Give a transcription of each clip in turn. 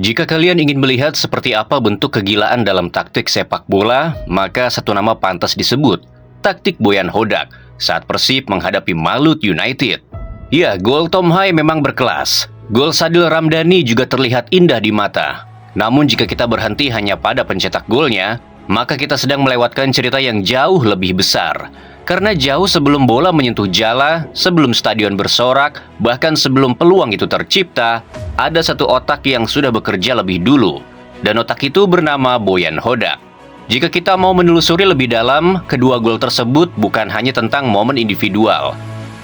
Jika kalian ingin melihat seperti apa bentuk kegilaan dalam taktik sepak bola, maka satu nama pantas disebut, taktik Boyan Hodak saat Persib menghadapi Malut United. Ya, gol Tom Hai memang berkelas. Gol Sadil Ramdhani juga terlihat indah di mata. Namun jika kita berhenti hanya pada pencetak golnya, maka kita sedang melewatkan cerita yang jauh lebih besar. Karena jauh sebelum bola menyentuh jala, sebelum stadion bersorak, bahkan sebelum peluang itu tercipta, ada satu otak yang sudah bekerja lebih dulu. Dan otak itu bernama Boyan Hodak. Jika kita mau menelusuri lebih dalam, kedua gol tersebut bukan hanya tentang momen individual.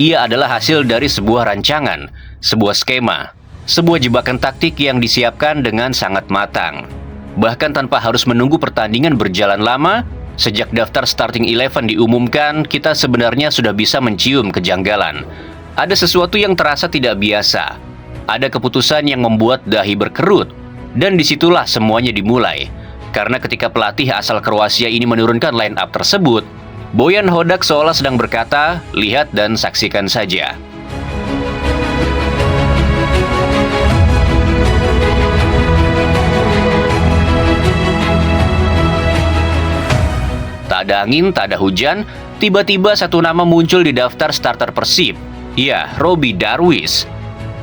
Ia adalah hasil dari sebuah rancangan, sebuah skema, sebuah jebakan taktik yang disiapkan dengan sangat matang. Bahkan tanpa harus menunggu pertandingan berjalan lama, sejak daftar starting 11 diumumkan, kita sebenarnya sudah bisa mencium kejanggalan. Ada sesuatu yang terasa tidak biasa. Ada keputusan yang membuat dahi berkerut. Dan disitulah semuanya dimulai. Karena ketika pelatih asal Kroasia ini menurunkan line up tersebut, Boyan Hodak seolah sedang berkata, lihat dan saksikan saja. Tak ada angin, tak ada hujan, tiba-tiba satu nama muncul di daftar starter Persib. Ya, Robby Darwish.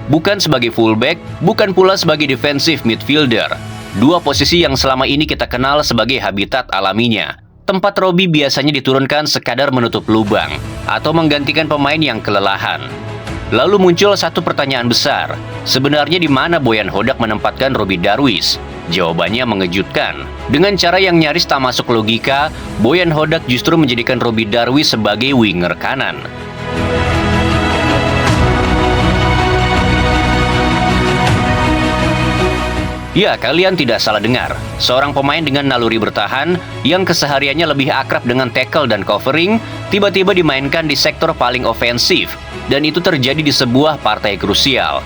Bukan sebagai fullback, bukan pula sebagai defensive midfielder. Dua posisi yang selama ini kita kenal sebagai habitat alaminya. Tempat Robby biasanya diturunkan sekadar menutup lubang atau menggantikan pemain yang kelelahan. Lalu muncul satu pertanyaan besar. Sebenarnya di mana Boyan Hodak menempatkan Robby Darwish? Jawabannya mengejutkan. Dengan cara yang nyaris tak masuk logika, Boyan Hodak justru menjadikan Robby Darwish sebagai winger kanan. Ya, kalian tidak salah dengar. Seorang pemain dengan naluri bertahan, yang kesehariannya lebih akrab dengan tackle dan covering, tiba-tiba dimainkan di sektor paling ofensif, dan itu terjadi di sebuah partai krusial.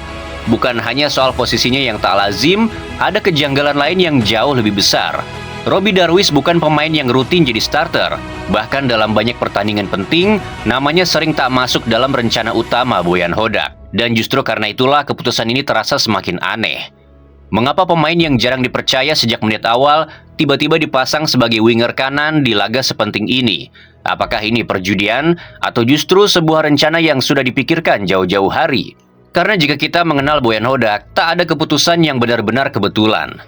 Bukan hanya soal posisinya yang tak lazim, ada kejanggalan lain yang jauh lebih besar. Robby Darwish bukan pemain yang rutin jadi starter. Bahkan dalam banyak pertandingan penting, namanya sering tak masuk dalam rencana utama Boyan Hodak. Dan justru karena itulah keputusan ini terasa semakin aneh. Mengapa pemain yang jarang dipercaya sejak menit awal tiba-tiba dipasang sebagai winger kanan di laga sepenting ini? Apakah ini perjudian atau justru sebuah rencana yang sudah dipikirkan jauh-jauh hari? Karena jika kita mengenal Boyan Hodak, tak ada keputusan yang benar-benar kebetulan.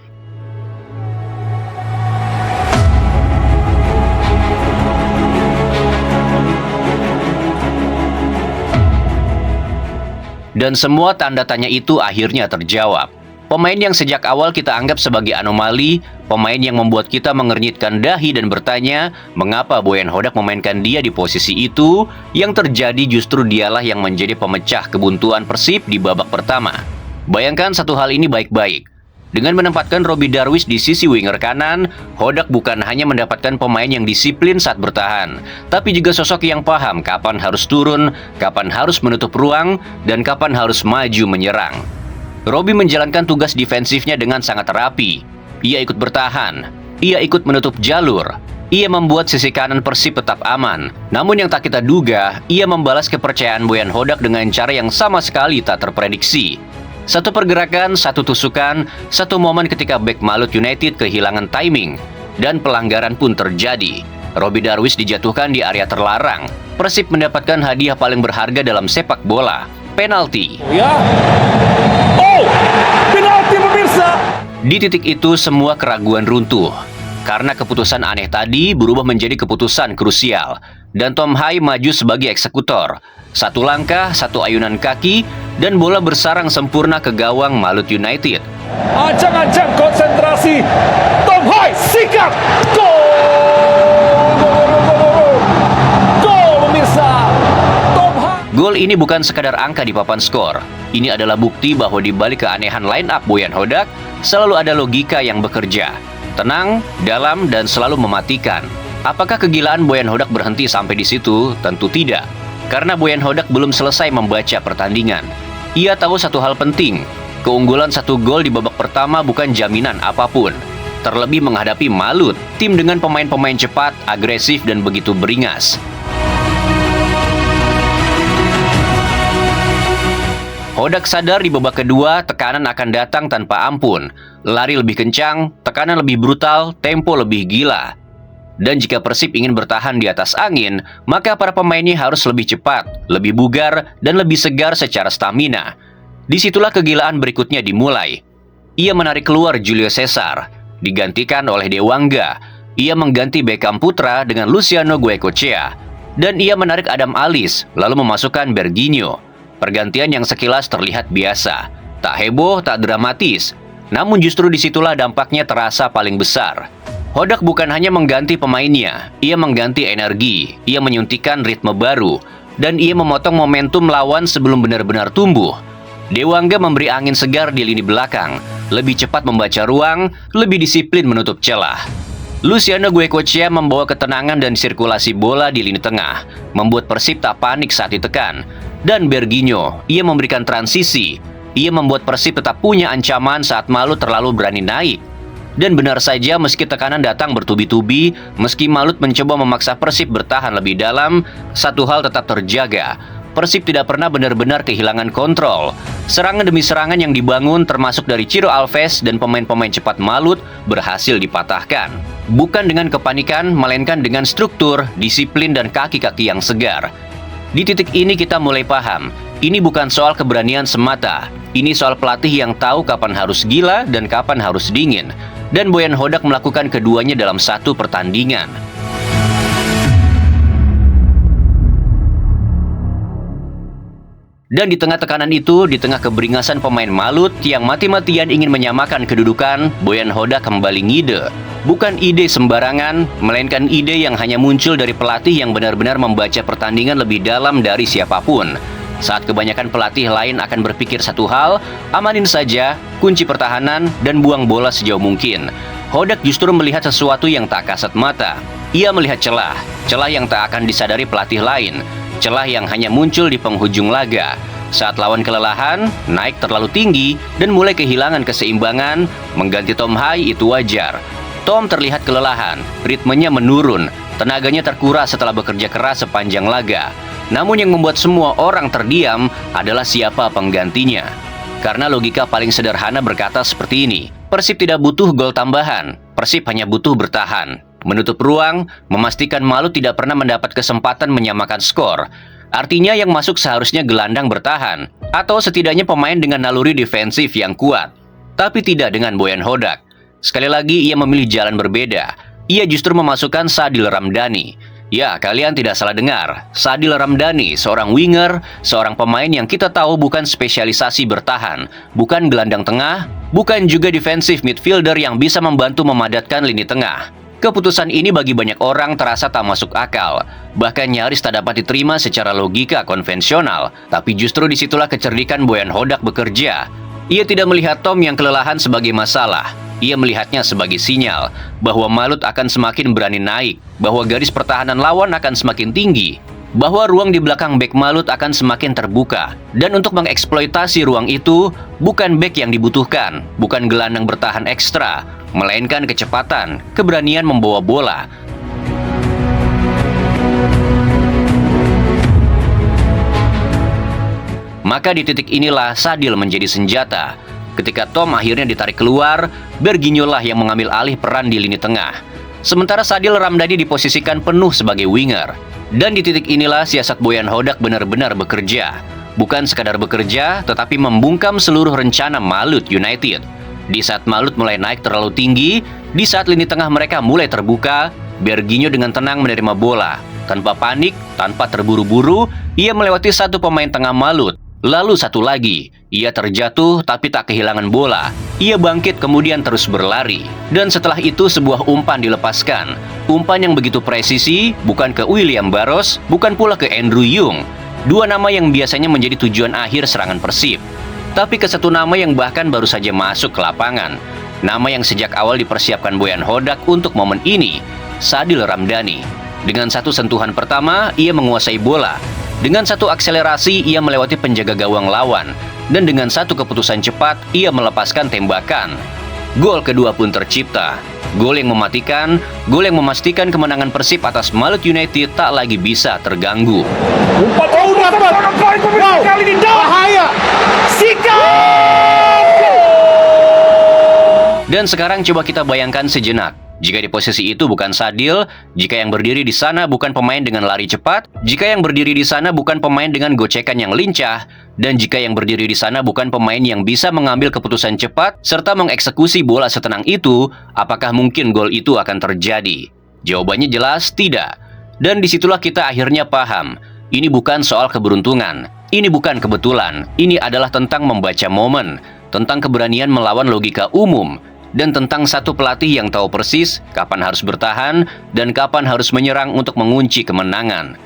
Dan semua tanda tanya itu akhirnya terjawab. Pemain yang sejak awal kita anggap sebagai anomali, pemain yang membuat kita mengernyitkan dahi dan bertanya, mengapa Boyan Hodak memainkan dia di posisi itu, yang terjadi justru dialah yang menjadi pemecah kebuntuan Persib di babak pertama. Bayangkan satu hal ini baik-baik. Dengan menempatkan Robby Darwish di sisi winger kanan, Hodak bukan hanya mendapatkan pemain yang disiplin saat bertahan, tapi juga sosok yang paham kapan harus turun, kapan harus menutup ruang, dan kapan harus maju menyerang. Robby menjalankan tugas defensifnya dengan sangat rapi. Ia ikut bertahan, ia ikut menutup jalur, ia membuat sisi kanan Persib tetap aman. Namun yang tak kita duga, ia membalas kepercayaan Boyan Hodak dengan cara yang sama sekali tak terprediksi. Satu pergerakan, satu tusukan, satu momen ketika bek Malut United kehilangan timing, dan pelanggaran pun terjadi. Robby Darwish dijatuhkan di area terlarang. Persib mendapatkan hadiah paling berharga dalam sepak bola, penalti. Ya. Oh, penalti pemirsa. Di titik itu semua keraguan runtuh. Karena keputusan aneh tadi berubah menjadi keputusan krusial. Dan Tom Hai maju sebagai eksekutor. Satu langkah, satu ayunan kaki, dan bola bersarang sempurna ke gawang Malut United. Ancang-ancang konsentrasi. Tom Hai sikat. Gol! Gol ini bukan sekadar angka di papan skor. Ini adalah bukti bahwa di balik keanehan line up Boyan Hodak, selalu ada logika yang bekerja. Tenang, dalam, dan selalu mematikan. Apakah kegilaan Boyan Hodak berhenti sampai di situ? Tentu tidak. Karena Boyan Hodak belum selesai membaca pertandingan. Ia tahu satu hal penting. Keunggulan satu gol di babak pertama bukan jaminan apapun. Terlebih menghadapi Malut, tim dengan pemain-pemain cepat, agresif, dan begitu beringas. Hodak sadar di babak kedua tekanan akan datang tanpa ampun. Lari lebih kencang, tekanan lebih brutal, tempo lebih gila. Dan jika Persib ingin bertahan di atas angin, maka para pemainnya harus lebih cepat, lebih bugar, dan lebih segar secara stamina. Disitulah kegilaan berikutnya dimulai. Ia menarik keluar Julio Cesar, digantikan oleh Dewangga. Ia mengganti Beckham Putra dengan Luciano Goicoechea. Dan ia menarik Adam Alis, lalu memasukkan Berginho. Pergantian yang sekilas terlihat biasa, tak heboh, tak dramatis. Namun justru disitulah dampaknya terasa paling besar. Hodak bukan hanya mengganti pemainnya, ia mengganti energi, ia menyuntikkan ritme baru, dan ia memotong momentum lawan sebelum benar-benar tumbuh. Dewangga memberi angin segar di lini belakang, lebih cepat membaca ruang, lebih disiplin menutup celah. Luciano Goicoechea membawa ketenangan dan sirkulasi bola di lini tengah, membuat Persib tak panik saat ditekan. Dan Berginho, ia memberikan transisi. Ia membuat Persib tetap punya ancaman saat Malut terlalu berani naik. Dan benar saja meski tekanan datang bertubi-tubi, meski Malut mencoba memaksa Persib bertahan lebih dalam, satu hal tetap terjaga. Persib tidak pernah benar-benar kehilangan kontrol. Serangan demi serangan yang dibangun termasuk dari Ciro Alves dan pemain-pemain cepat Malut berhasil dipatahkan. Bukan dengan kepanikan, melainkan dengan struktur, disiplin, dan kaki-kaki yang segar. Di titik ini kita mulai paham, ini bukan soal keberanian semata. Ini soal pelatih yang tahu kapan harus gila dan kapan harus dingin. Dan Boyan Hodak melakukan keduanya dalam satu pertandingan. Dan di tengah tekanan itu, di tengah keberingasan pemain Malut yang mati-matian ingin menyamakan kedudukan, Boyan Hodak kembali ngide. Bukan ide sembarangan, melainkan ide yang hanya muncul dari pelatih yang benar-benar membaca pertandingan lebih dalam dari siapapun. Saat kebanyakan pelatih lain akan berpikir satu hal, amanin saja, kunci pertahanan, dan buang bola sejauh mungkin. Hodak justru melihat sesuatu yang tak kasat mata. Ia melihat celah yang tak akan disadari pelatih lain, celah yang hanya muncul di penghujung laga. Saat lawan kelelahan, naik terlalu tinggi, dan mulai kehilangan keseimbangan, mengganti Tom Hai itu wajar. Tom terlihat kelelahan, ritmenya menurun, tenaganya terkuras setelah bekerja keras sepanjang laga. Namun yang membuat semua orang terdiam adalah siapa penggantinya. Karena logika paling sederhana berkata seperti ini, Persib tidak butuh gol tambahan, Persib hanya butuh bertahan, menutup ruang, memastikan Malut tidak pernah mendapat kesempatan menyamakan skor. Artinya yang masuk seharusnya gelandang bertahan, atau setidaknya pemain dengan naluri defensif yang kuat. Tapi tidak dengan Boyan Hodak. Sekali lagi ia memilih jalan berbeda. Ia justru memasukkan Sadil Ramdhani. Ya, kalian tidak salah dengar. Sadil Ramdhani, seorang winger, seorang pemain yang kita tahu bukan spesialisasi bertahan, bukan gelandang tengah, bukan juga defensive midfielder yang bisa membantu memadatkan lini tengah. Keputusan ini bagi banyak orang terasa tak masuk akal, bahkan nyaris tak dapat diterima secara logika konvensional. Tapi justru disitulah kecerdikan Boyan Hodak bekerja. Ia tidak melihat Tom yang kelelahan sebagai masalah. Ia melihatnya sebagai sinyal bahwa Malut akan semakin berani naik, bahwa garis pertahanan lawan akan semakin tinggi, bahwa ruang di belakang bek Malut akan semakin terbuka. Dan untuk mengeksploitasi ruang itu, bukan bek yang dibutuhkan, bukan gelandang bertahan ekstra, melainkan kecepatan, keberanian membawa bola. Maka di titik inilah Sadil menjadi senjata. Ketika Tom akhirnya ditarik keluar, Berginho lah yang mengambil alih peran di lini tengah. Sementara Sadil Ramdhani diposisikan penuh sebagai winger. Dan di titik inilah siasat Boyan Hodak benar-benar bekerja. Bukan sekadar bekerja, tetapi membungkam seluruh rencana Malut United. Di saat Malut mulai naik terlalu tinggi, di saat lini tengah mereka mulai terbuka, Berginho dengan tenang menerima bola. Tanpa panik, tanpa terburu-buru, ia melewati satu pemain tengah Malut. Lalu satu lagi, ia terjatuh tapi tak kehilangan bola. Ia bangkit kemudian terus berlari. Dan setelah itu sebuah umpan dilepaskan. Umpan yang begitu presisi, bukan ke William Barros, bukan pula ke Andrew Yung. Dua nama yang biasanya menjadi tujuan akhir serangan Persib. Tapi ke satu nama yang bahkan baru saja masuk ke lapangan. Nama yang sejak awal dipersiapkan Boyan Hodak untuk momen ini, Sadil Ramdhani. Dengan satu sentuhan pertama, ia menguasai bola. Dengan satu akselerasi, ia melewati penjaga gawang lawan. Dan dengan satu keputusan cepat, ia melepaskan tembakan. Gol kedua pun tercipta. Gol yang mematikan, gol yang memastikan kemenangan Persib atas Malut United tak lagi bisa terganggu. Umpan dapat. Wow. Kali ini bahaya. Sikap. Dan sekarang coba kita bayangkan sejenak. Jika di posisi itu bukan Sadil, jika yang berdiri di sana bukan pemain dengan lari cepat, jika yang berdiri di sana bukan pemain dengan gocekan yang lincah, dan jika yang berdiri di sana bukan pemain yang bisa mengambil keputusan cepat serta mengeksekusi bola setenang itu, apakah mungkin gol itu akan terjadi? Jawabannya jelas tidak. Dan disitulah kita akhirnya paham, ini bukan soal keberuntungan, ini bukan kebetulan, ini adalah tentang membaca momen, tentang keberanian melawan logika umum, dan tentang satu pelatih yang tahu persis kapan harus bertahan dan kapan harus menyerang untuk mengunci kemenangan.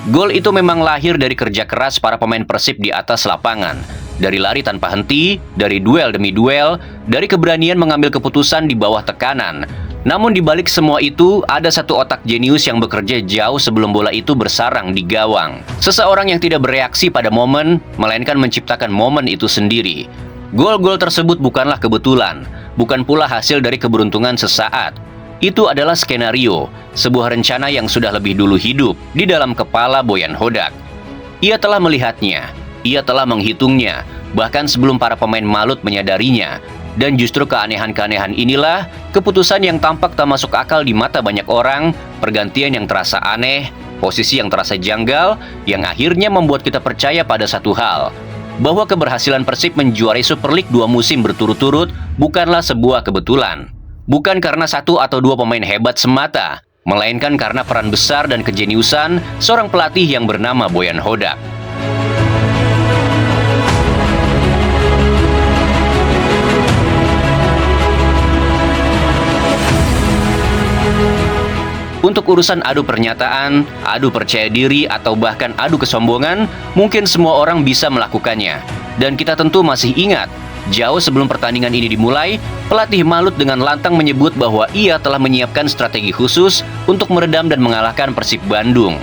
Gol itu memang lahir dari kerja keras para pemain Persib di atas lapangan. Dari lari tanpa henti, dari duel demi duel, dari keberanian mengambil keputusan di bawah tekanan. Namun di balik semua itu, ada satu otak jenius yang bekerja jauh sebelum bola itu bersarang di gawang. Seseorang yang tidak bereaksi pada momen, melainkan menciptakan momen itu sendiri. Gol-gol tersebut bukanlah kebetulan, bukan pula hasil dari keberuntungan sesaat. Itu adalah skenario, sebuah rencana yang sudah lebih dulu hidup di dalam kepala Boyan Hodak. Ia telah melihatnya, ia telah menghitungnya, bahkan sebelum para pemain Malut menyadarinya. Dan justru keanehan-keanehan inilah, keputusan yang tampak tak masuk akal di mata banyak orang, pergantian yang terasa aneh, posisi yang terasa janggal, yang akhirnya membuat kita percaya pada satu hal, bahwa keberhasilan Persib menjuarai Super League 2 musim berturut-turut bukanlah sebuah kebetulan. Bukan karena satu atau dua pemain hebat semata, melainkan karena peran besar dan kejeniusan seorang pelatih yang bernama Boyan Hodak. Untuk urusan adu pernyataan, adu percaya diri, atau bahkan adu kesombongan, mungkin semua orang bisa melakukannya. Dan kita tentu masih ingat, jauh sebelum pertandingan ini dimulai, pelatih Malut dengan lantang menyebut bahwa ia telah menyiapkan strategi khusus untuk meredam dan mengalahkan Persib Bandung.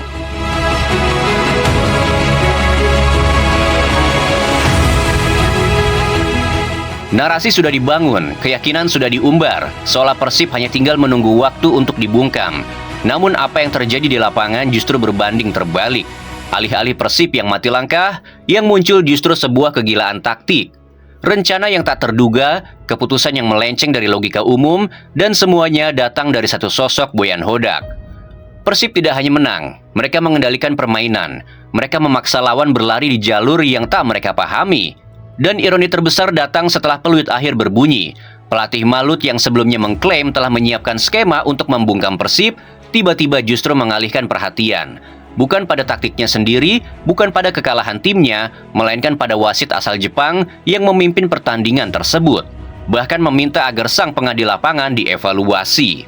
Narasi sudah dibangun, keyakinan sudah diumbar, seolah Persib hanya tinggal menunggu waktu untuk dibungkam. Namun apa yang terjadi di lapangan justru berbanding terbalik. Alih-alih Persib yang mati langkah, yang muncul justru sebuah kegilaan taktik. Rencana yang tak terduga, keputusan yang melenceng dari logika umum, dan semuanya datang dari satu sosok Boyan Hodak. Persib tidak hanya menang, mereka mengendalikan permainan. Mereka memaksa lawan berlari di jalur yang tak mereka pahami. Dan ironi terbesar datang setelah peluit akhir berbunyi. Pelatih Malut yang sebelumnya mengklaim telah menyiapkan skema untuk membungkam Persib, tiba-tiba justru mengalihkan perhatian. Bukan pada taktiknya sendiri, bukan pada kekalahan timnya, melainkan pada wasit asal Jepang yang memimpin pertandingan tersebut. Bahkan meminta agar sang pengadil lapangan dievaluasi.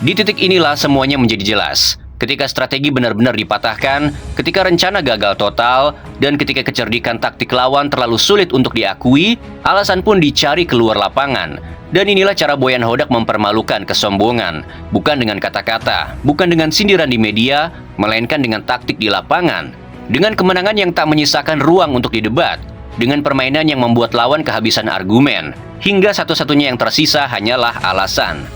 Di titik inilah semuanya menjadi jelas. Ketika strategi benar-benar dipatahkan, ketika rencana gagal total, dan ketika kecerdikan taktik lawan terlalu sulit untuk diakui, alasan pun dicari keluar lapangan. Dan inilah cara Boyan Hodak mempermalukan kesombongan, bukan dengan kata-kata, bukan dengan sindiran di media, melainkan dengan taktik di lapangan. Dengan kemenangan yang tak menyisakan ruang untuk didebat, dengan permainan yang membuat lawan kehabisan argumen, hingga satu-satunya yang tersisa hanyalah alasan.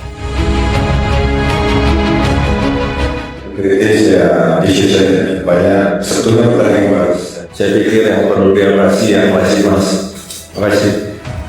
Kritis ya, decision banyak, sebetulnya pertandingan bagus. Saya pikir yang perlu dievaluasi yang masih mas. Makasih.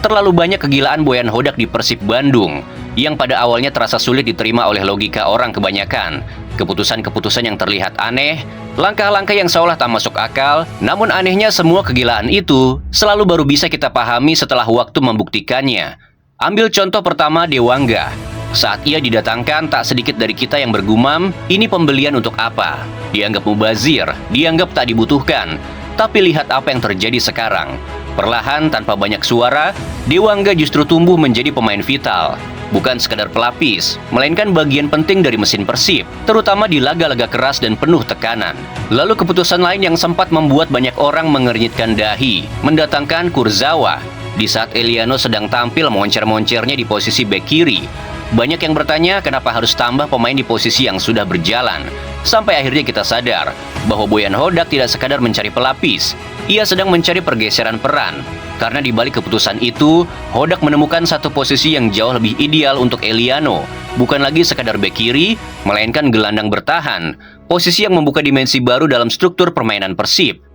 Terlalu banyak kegilaan Boyan Hodak di Persib Bandung, yang pada awalnya terasa sulit diterima oleh logika orang kebanyakan. Keputusan-keputusan yang terlihat aneh, langkah-langkah yang seolah tak masuk akal, namun anehnya semua kegilaan itu selalu baru bisa kita pahami setelah waktu membuktikannya. Ambil contoh pertama Dewangga. Saat ia didatangkan, tak sedikit dari kita yang bergumam, ini pembelian untuk apa? Dianggap mubazir, dianggap tak dibutuhkan. Tapi lihat apa yang terjadi sekarang. Perlahan, tanpa banyak suara, Dewangga justru tumbuh menjadi pemain vital. Bukan sekadar pelapis, melainkan bagian penting dari mesin Persib, terutama di laga-laga keras dan penuh tekanan. Lalu keputusan lain yang sempat membuat banyak orang mengernyitkan dahi, mendatangkan Kurzawa. Di saat Eliano sedang tampil moncer-moncernya di posisi bek kiri, banyak yang bertanya kenapa harus tambah pemain di posisi yang sudah berjalan. Sampai akhirnya kita sadar bahwa Boyan Hodak tidak sekadar mencari pelapis, ia sedang mencari pergeseran peran. Karena di balik keputusan itu, Hodak menemukan satu posisi yang jauh lebih ideal untuk Eliano. Bukan lagi sekadar bek kiri, melainkan gelandang bertahan, posisi yang membuka dimensi baru dalam struktur permainan Persib.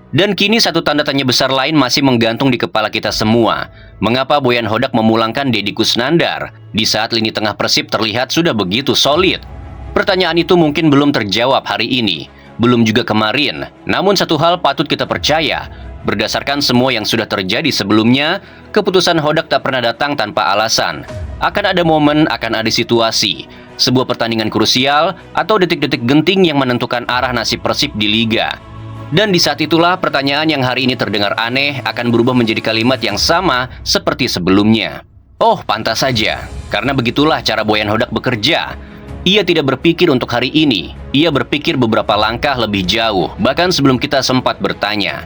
Dan kini satu tanda tanya besar lain masih menggantung di kepala kita semua. Mengapa Boyan Hodak memulangkan Deddy Kusnandar di saat lini tengah Persib terlihat sudah begitu solid? Pertanyaan itu mungkin belum terjawab hari ini, belum juga kemarin. Namun satu hal patut kita percaya, berdasarkan semua yang sudah terjadi sebelumnya, keputusan Hodak tak pernah datang tanpa alasan. Akan ada momen, akan ada situasi, sebuah pertandingan krusial atau detik-detik genting yang menentukan arah nasib Persib di Liga. Dan di saat itulah pertanyaan yang hari ini terdengar aneh akan berubah menjadi kalimat yang sama seperti sebelumnya. Oh, pantas saja, karena begitulah cara Boyan Hodak bekerja. Ia tidak berpikir untuk hari ini, ia berpikir beberapa langkah lebih jauh, bahkan sebelum kita sempat bertanya.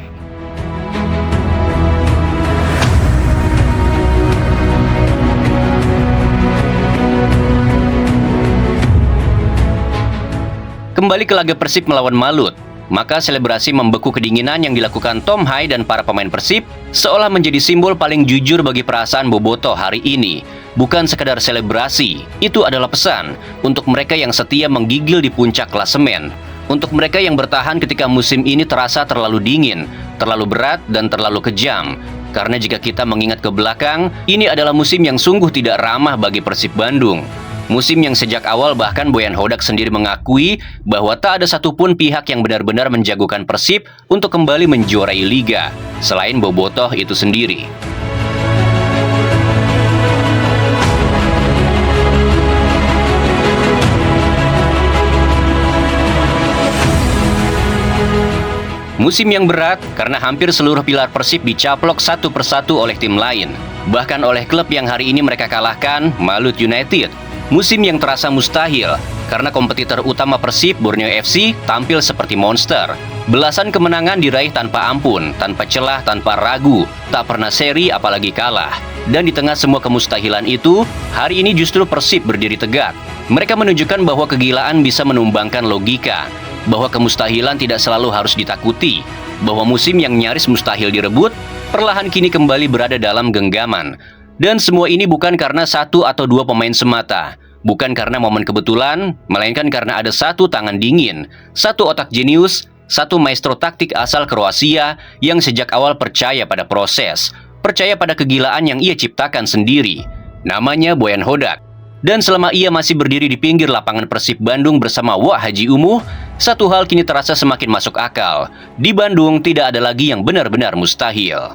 Kembali ke laga Persib melawan Malut, maka selebrasi membeku kedinginan yang dilakukan Tom Hai dan para pemain Persib seolah menjadi simbol paling jujur bagi perasaan Bobotoh hari ini. Bukan sekadar selebrasi, itu adalah pesan untuk mereka yang setia menggigil di puncak klasemen. Untuk mereka yang bertahan ketika musim ini terasa terlalu dingin, terlalu berat, dan terlalu kejam. Karena jika kita mengingat ke belakang, ini adalah musim yang sungguh tidak ramah bagi Persib Bandung. Musim yang sejak awal bahkan Boyan Hodak sendiri mengakui bahwa tak ada satupun pihak yang benar-benar menjagokan Persib untuk kembali menjuarai Liga, selain Bobotoh itu sendiri. Musim yang berat karena hampir seluruh pilar Persib dicaplok satu persatu oleh tim lain, bahkan oleh klub yang hari ini mereka kalahkan, Malut United. Musim yang terasa mustahil karena kompetitor utama Persib, Borneo FC, tampil seperti monster. Belasan kemenangan diraih tanpa ampun, tanpa celah, tanpa ragu, tak pernah seri apalagi kalah. Dan di tengah semua kemustahilan itu, hari ini justru Persib berdiri tegak. Mereka menunjukkan bahwa kegilaan bisa menumbangkan logika, bahwa kemustahilan tidak selalu harus ditakuti, bahwa musim yang nyaris mustahil direbut, perlahan kini kembali berada dalam genggaman. Dan semua ini bukan karena satu atau dua pemain semata, bukan karena momen kebetulan, melainkan karena ada satu tangan dingin, satu otak jenius, satu maestro taktik asal Kroasia yang sejak awal percaya pada proses, percaya pada kegilaan yang ia ciptakan sendiri. Namanya Boyan Hodak. Dan selama ia masih berdiri di pinggir lapangan Persib Bandung bersama Wah Haji Umuh, satu hal kini terasa semakin masuk akal. Di Bandung tidak ada lagi yang benar-benar mustahil.